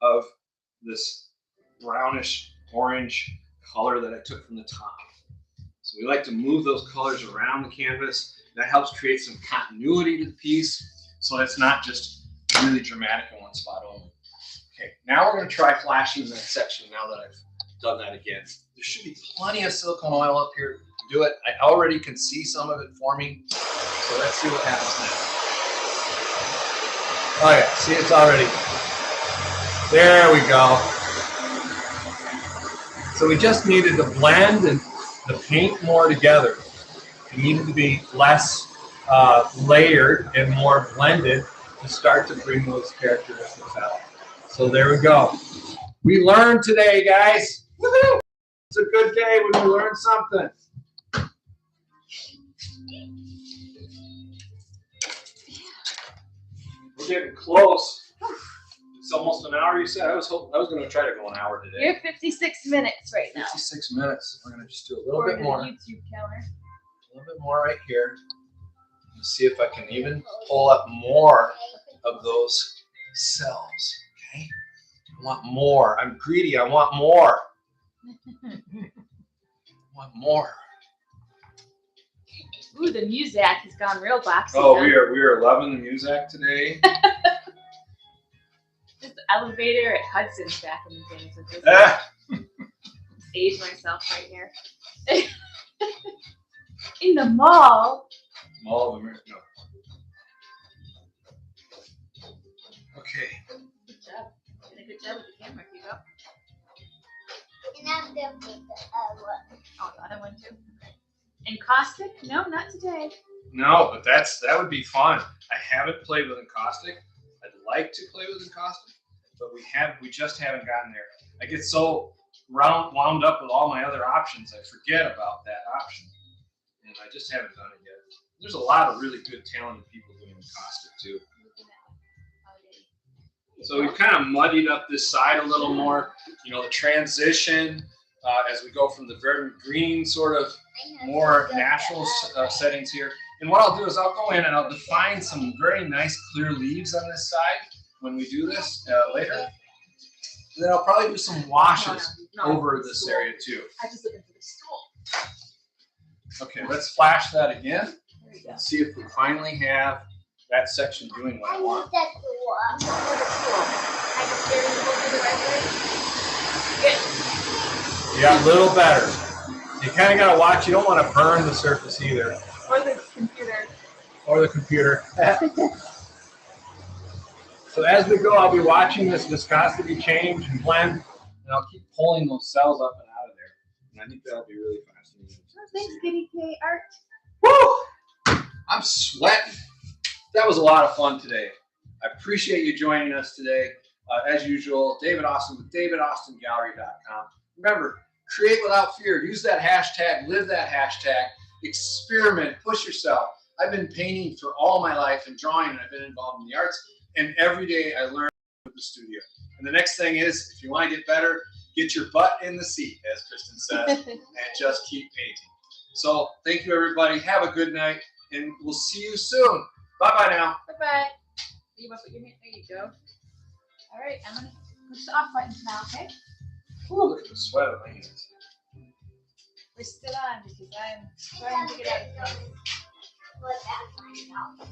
of this brownish orange color that I took from the top. So we like to move those colors around the canvas. That helps create some continuity to the piece, so it's not just really dramatic in one spot only. Okay, now we're going to try flashing that section now that I've done that again. There should be plenty of silicone oil up here to do it. I already can see some of it forming, so let's see what happens now. Oh yeah, see, it's already. There we go. So we just needed to blend and the paint more together. It needed to be less layered and more blended to start to bring those characteristics out. So there we go. We learned today, guys. Woohoo! It's a good day when we learn something. We're getting close. It's almost an hour, you said? I was going to try to go an hour today. You're 56 minutes right now. 56 minutes. We're going to just do a little For bit the more. YouTube counter. A little bit more right here. Let's see if I can even pull up more of those cells. Okay. I want more. I'm greedy. I want more. I want more. Ooh, the Muzak has gone real boxy. Oh, huh? we are loving the Muzak today. This elevator at Hudson's back in the days. With this. Age myself right here. In the mall. Mall of America. No. Okay. Good job. Did a good job with the camera, Hugo. And I'm done with the other one. Oh, the other one too. Okay. And caustic? No, not today. No, but that would be fun. I haven't played with encaustic. I'd like to play with encaustic, but we just haven't gotten there. I get so wound up with all my other options, I forget about that option, and I just haven't done it yet. There's a lot of really good, talented people doing encaustic too. So we've kind of muddied up this side a little more. You know, the transition as we go from the very green sort of more natural settings here. And what I'll do is I'll go in and I'll define some very nice clear leaves on this side when we do this later. And then I'll probably do some washes over this area too. I'm just looking for the stool. Okay, let's flash that again. Let's see if we finally have that section doing what I I want. need that door. I just steer the whole the right way. Good. Yeah, a little better. You kind of got to watch. You don't want to burn the surface either. Or the computer. Or the computer. So as we go, I'll be watching this viscosity change and blend, and I'll keep pulling those cells up and out of there. And I think that'll be really fascinating. Oh, thanks, Kitty K Art. Woo! I'm sweating. That was a lot of fun today. I appreciate you joining us today. As usual, David Austin with davidaustingallery.com. Remember, create without fear. Use that hashtag, live that hashtag, experiment, push yourself. I've been painting for all my life and drawing, and I've been involved in the arts. And every day I learn with the studio. And the next thing is, if you want to get better, get your butt in the seat, as Kristen says, and just keep painting. So thank you, everybody. Have a good night, and we'll see you soon. Bye-bye now. Bye-bye. You want to put your hand? There you go. All right, I'm going to push the off button now, okay? Ooh, look at the sweat on my hands. We're still on because I'm trying to get out of here. Put that one out.